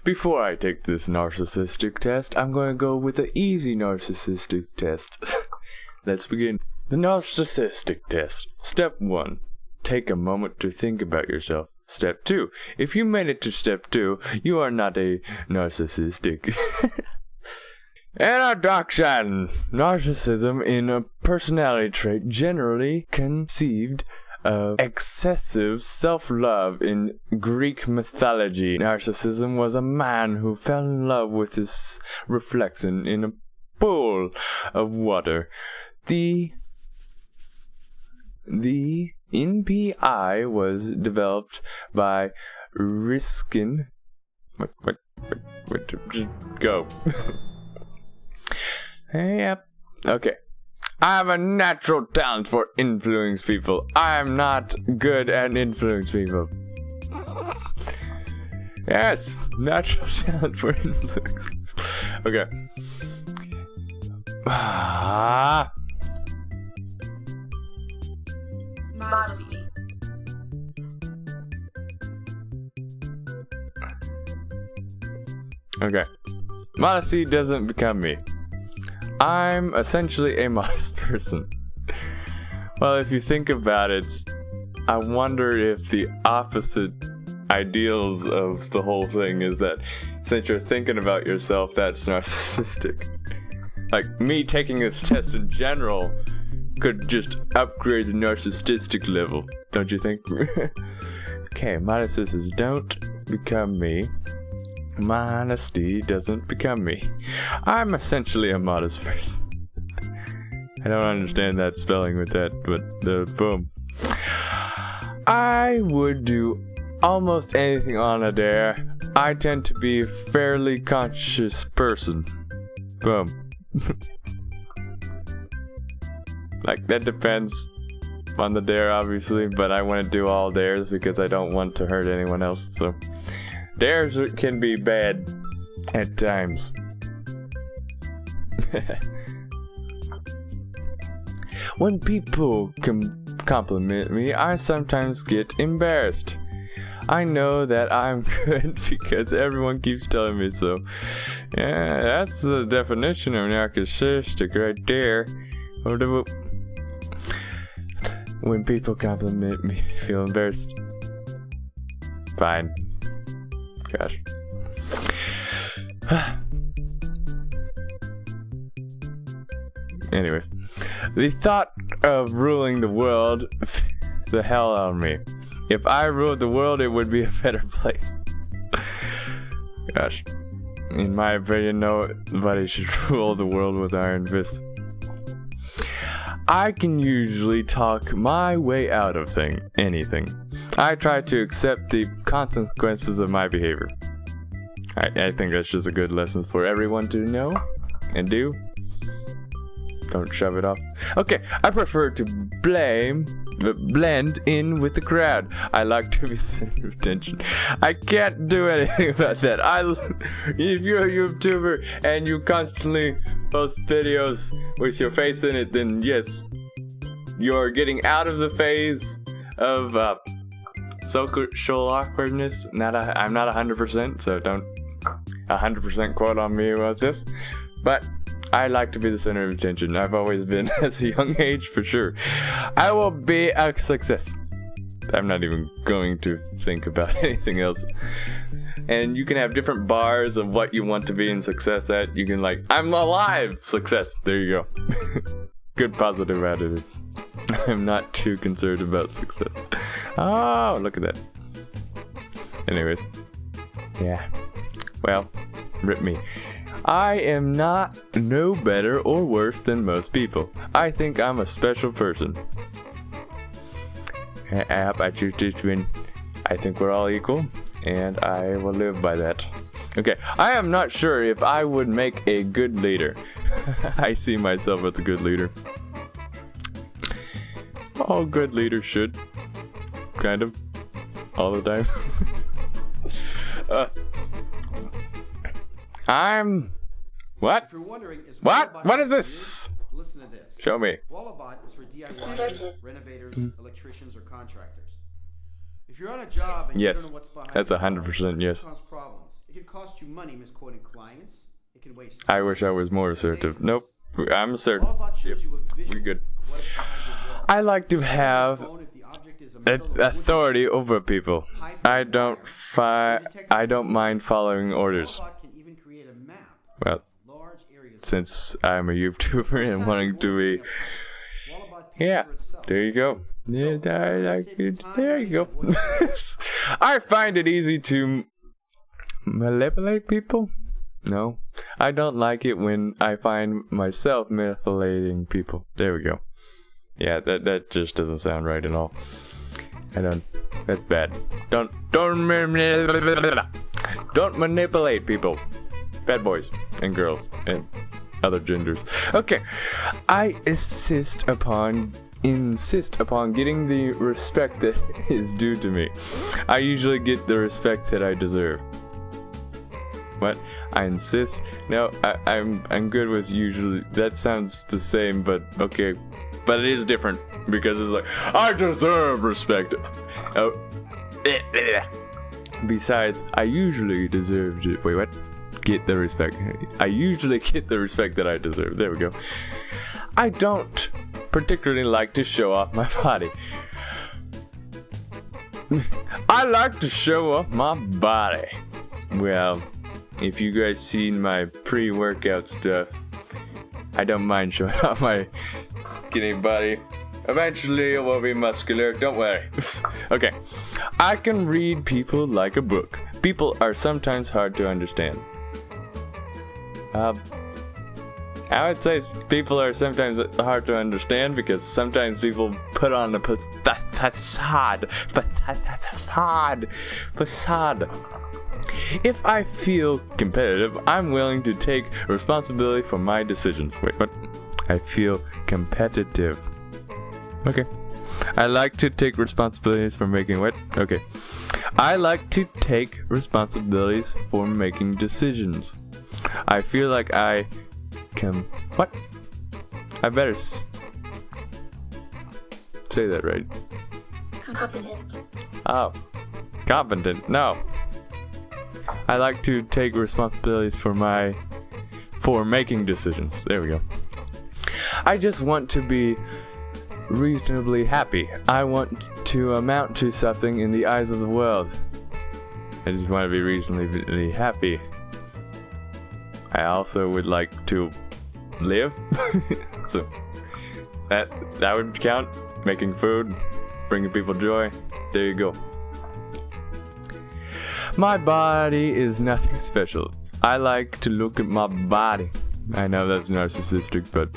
Before I take this narcissistic test, I'm going to go with the easy narcissistic test. Let's begin. The narcissistic test. Step 1. Take a moment to think about yourself. Step 2. If you made it to step 2, you are not a narcissistic. Introduction. Narcissism is a personality trait generally conceived of excessive self-love in Greek mythology. Narcissism was a man who fell in love with his reflection in a pool of water. The NPI was developed by Riskin. What? Go. Yep. Okay. I have a natural talent for influencing people. I am not good at influencing people. Yes, natural talent for influencing people. Okay. Modesty. Okay. Modesty doesn't become me. I'm essentially a modest person. Well, if you think about it, I wonder if the opposite ideals of the whole thing is that since you're thinking about yourself, that's narcissistic. Like, me taking this test in general could just upgrade the narcissistic level, don't you think? Okay, modesty says don't become me. Modesty doesn't become me. I'm essentially a modest person. I don't understand that spelling with that, but boom. I would do almost anything on a dare. I tend to be a fairly conscious person. Boom. Like, that depends on the dare, obviously, but I wouldn't do all dares because I don't want to hurt anyone else, so. Dares can be bad at times. When people compliment me, I sometimes get embarrassed. I know that I'm good because everyone keeps telling me so. Yeah, that's the definition of narcissistic right there. When people compliment me, I feel embarrassed. Fine. Gosh. Anyways, the thought of ruling the world, the hell out of me. If I ruled the world, it would be a better place. Gosh. In my opinion, nobody should rule the world with iron fists. I can usually talk my way out of anything. I try to accept the consequences of my behavior. I think that's just a good lesson for everyone to know and do. Don't shove it off. Okay, I prefer to blend in with the crowd. I like to be the center of attention. I can't do anything about that. If you're a YouTuber and you constantly post videos with your face in it, then yes, you're getting out of the phase of social awkwardness. I'm not 100%, so don't 100% quote on me about this. But I like to be the center of attention. I've always been as a young age, for sure. I will be a success. I'm not even going to think about anything else. And you can have different bars of what you want to be in success at. You can I'm alive, success. There you go. Good positive attitude. I'm not too concerned about success. Oh, look at that. Anyways. Yeah. Well, rip me. I am not no better or worse than most people. I think I'm a special person. I choose to win. I think we're all equal, and I will live by that. Okay, I am not sure if I would make a good leader. I see myself as a good leader. All good leaders should. Kind of. All the time. What? What is this? Listen to this. Show me. Wallabot is for DIY renovators, electricians, or contractors. If you're on a job and you don't know what's behind that's 100% yes. cause problems. It could cost you money misquoting clients. It can waste. I wish I was more assertive. Nope. I'm assertive. Robot shows you a visual We're good. of what is behind your wall. I like to have Phone if the object is a metal or wooden authority over people. I don't mind following orders. Robot can even create a map. Well, Large areas. since I'm a YouTuber and wanting to be, yeah, there you go. Yeah, there you go. I find it easy to manipulate people. No, I don't like it when I find myself manipulating people. There we go. Yeah, that just doesn't sound right at all. I don't. That's bad. Don't manipulate people. Bad boys and girls and other genders. Okay, I insist upon getting the respect that is due to me. I usually get the respect that I deserve. What? I insist? No, I'm good with usually. That sounds the same, but okay. But it is different because it's like I deserve respect. Oh. Besides, I usually deserve to wait. What? Get the respect. I usually get the respect that I deserve. There we go. I don't particularly like to show off my body. I like to show off my body. Well, if you guys seen my pre-workout stuff, I don't mind showing off my skinny body. Eventually it will be muscular, don't worry. Okay, I can read people like a book. People are sometimes hard to understand. I would say people are sometimes hard to understand because sometimes people put on a facade. If I feel competitive, I'm willing to take responsibility for my decisions. Wait, what? I feel competitive. Okay. I like to take responsibilities for making what? Okay. I like to take responsibilities for making decisions. I feel like I can. What? I better say that right. Competent. Oh. Competent. No. I like to take responsibilities for making decisions. There we go. I just want to be reasonably happy. I want to amount to something in the eyes of the world. I just want to be reasonably happy. I also would like to live. So that would count. Making food, bringing people joy. There you go. My body is nothing special. I like to look at my body. I know that's narcissistic, but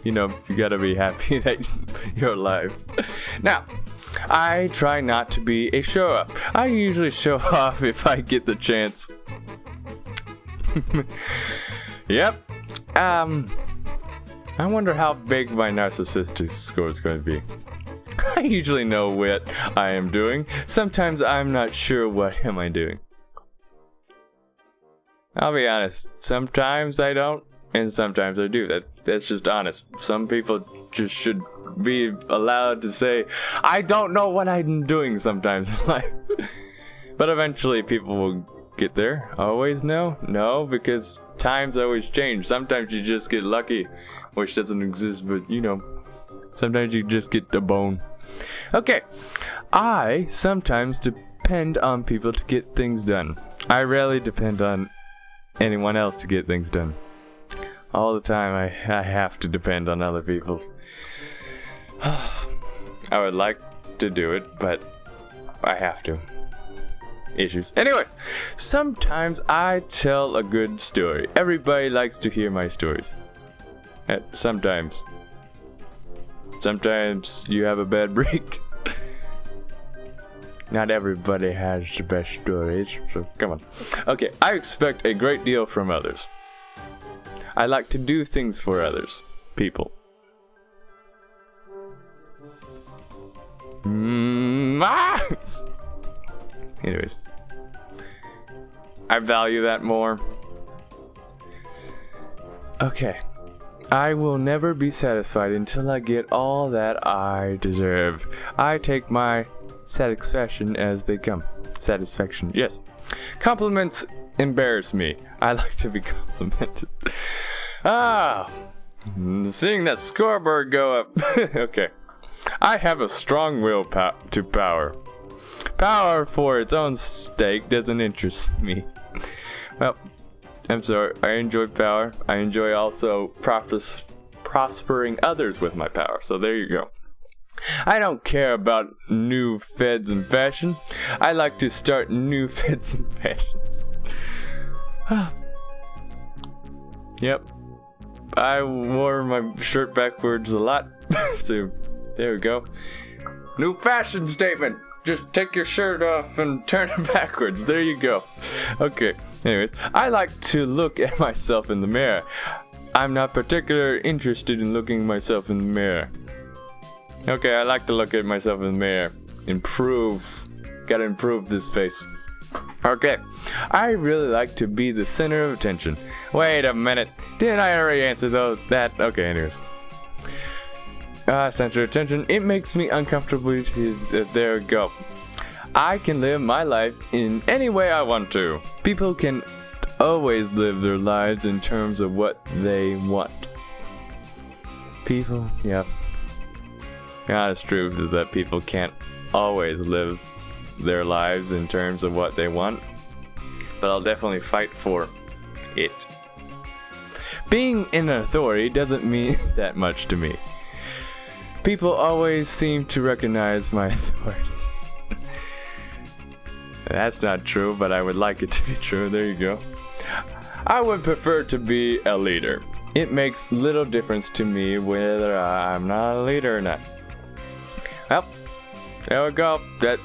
you know, you gotta be happy that you're alive. Now, I try not to be a show-off. I usually show off if I get the chance. Yep. I wonder how big my narcissistic score is going to be. I usually know what I am doing. Sometimes I'm not sure what am I doing. I'll be honest. Sometimes I don't, and sometimes I do. That's just honest. Some people just should be allowed to say, I don't know what I'm doing sometimes in life. But eventually people will get there. Always no? No, because times always change. Sometimes you just get lucky, which doesn't exist, but you know, sometimes you just get the bone. Okay, I sometimes depend on people to get things done. I rarely depend on anyone else to get things done. All the time I have to depend on other people. I would like to do it, but I have to. Issues. Anyways, sometimes I tell a good story. Everybody likes to hear my stories. Sometimes. Sometimes you have a bad break. Not everybody has the best stories, so come on. Okay, I expect a great deal from others. I like to do things for others. People. Anyways. I value that more. Okay. I will never be satisfied until I get all that I deserve. I take my satisfaction as they come. Satisfaction, yes. Compliments embarrass me. I like to be complimented. Seeing that scoreboard go up. Okay. I have a strong will to power. Power for its own sake doesn't interest me. Well, I'm sorry. I enjoy power. I enjoy also prospering others with my power. So there you go. I don't care about new fads and fashion. I like to start new fads and fashions. Yep. I wore my shirt backwards a lot. So there we go. New fashion statement. Just take your shirt off and turn it backwards. There you go. Okay. Anyways, I like to look at myself in the mirror. I'm not particularly interested in looking at myself in the mirror. Okay, I like to look at myself in the mirror. Gotta improve this face. Okay, I really like to be the center of attention. Wait a minute, didn't I already answer that? Okay, anyways. Center of attention, it makes me uncomfortable. There we go. I can live my life in any way I want to. People can always live their lives in terms of what they want. People, yep. Yeah, it's true, is that people can't always live their lives in terms of what they want. But I'll definitely fight for it. Being an authority doesn't mean that much to me. People always seem to recognize my authority. That's not true, but I would like it to be true. There you go. I would prefer to be a leader. It makes little difference to me whether I'm not a leader or not. Well, there we go.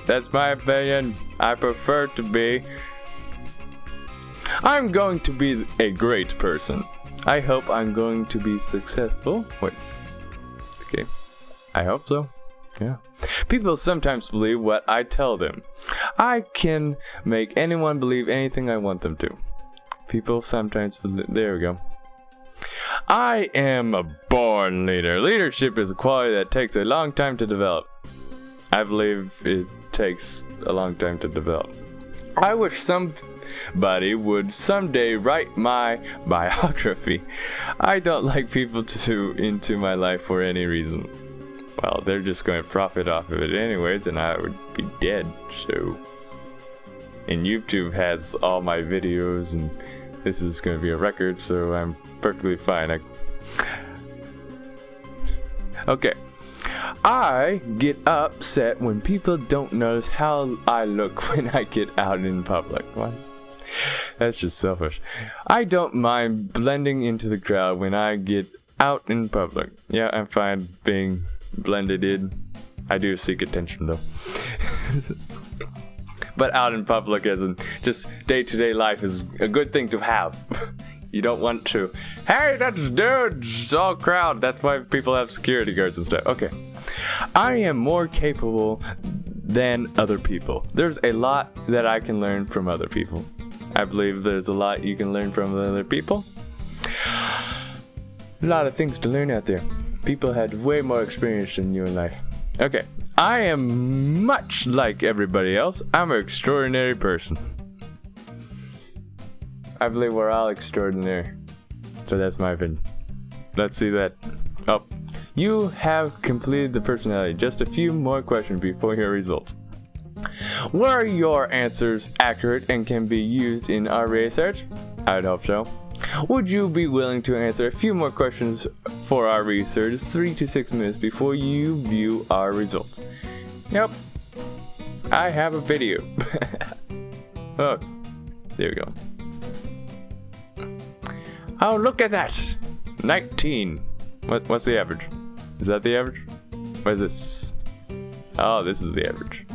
That's my opinion. I prefer to be. I'm going to be a great person. I hope I'm going to be successful. Wait. Okay. I hope so. Yeah. People sometimes believe what I tell them. I can make anyone believe anything I want them to. People sometimes believe. There we go. I am a born leader. Leadership is a quality that takes a long time to develop. I believe it takes a long time to develop. I wish somebody would someday write my biography. I don't like people into my life for any reason. Well, they're just going to profit off of it anyways, and I would be dead, so. And YouTube has all my videos, and this is going to be a record, so I'm perfectly fine. Okay. I get upset when people don't notice how I look when I get out in public. What? That's just selfish. I don't mind blending into the crowd when I get out in public. Yeah, I'm fine being blended in. I do seek attention though. But out in public as in just day-to-day life is a good thing to have. You don't want to, hey, that's dude, it's all crowd. That's why people have security guards and stuff. Okay. I am more capable than other people. There's a lot that I can learn from other people. I believe there's a lot you can learn from other people. A lot of things to learn out there. People had way more experience than you in life. Okay. I am much like everybody else. I'm an extraordinary person. I believe we're all extraordinary. So that's my opinion. Let's see that. Oh. You have completed the personality. Just a few more questions before your results. Were your answers accurate and can be used in our research? I'd hope so. Would you be willing to answer a few more questions for our research 3 to 6 minutes before you view our results? Yep. I have a video. Oh, there we go. Oh, look at that. 19. What's the average? Is that the average? What is this? Oh, this is the average.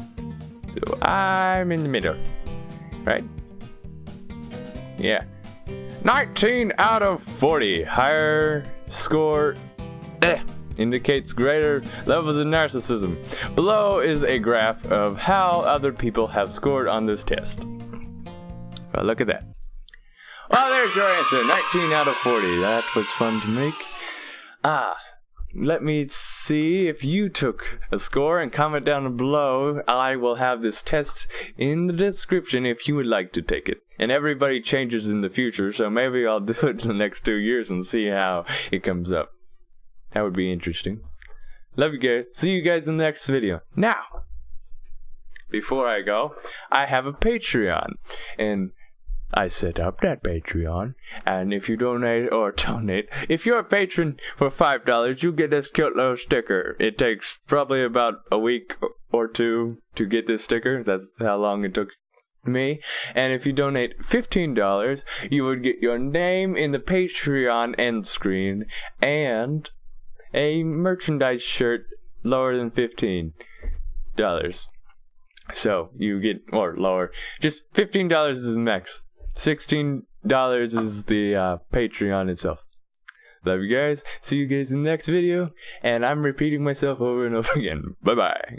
So I'm in the middle, right? Yeah. 19 out of 40. Higher score indicates greater levels of narcissism. Below is a graph of how other people have scored on this test. Well, look at that. Well, there's your answer. 19 out of 40. That was fun to make. let me see if you took a score and comment down below. I will have this test in the description if you would like to take it. And everybody changes in the future, so maybe I'll do it in the next 2 years and see how it comes up. That would be interesting. Love you guys. See you guys in the next video. Now, before I go, I have a Patreon, and I set up that Patreon, and if you donate, if you're a patron for $5, you get this cute little sticker. It takes probably about a week or two to get this sticker. That's how long it took me. And if you donate $15, you would get your name in the Patreon end screen and a merchandise shirt lower than $15. So you get, or lower, just $15 is the max. $16 is the Patreon itself. Love you guys. See you guys in the next video. And I'm repeating myself over and over again. Bye bye.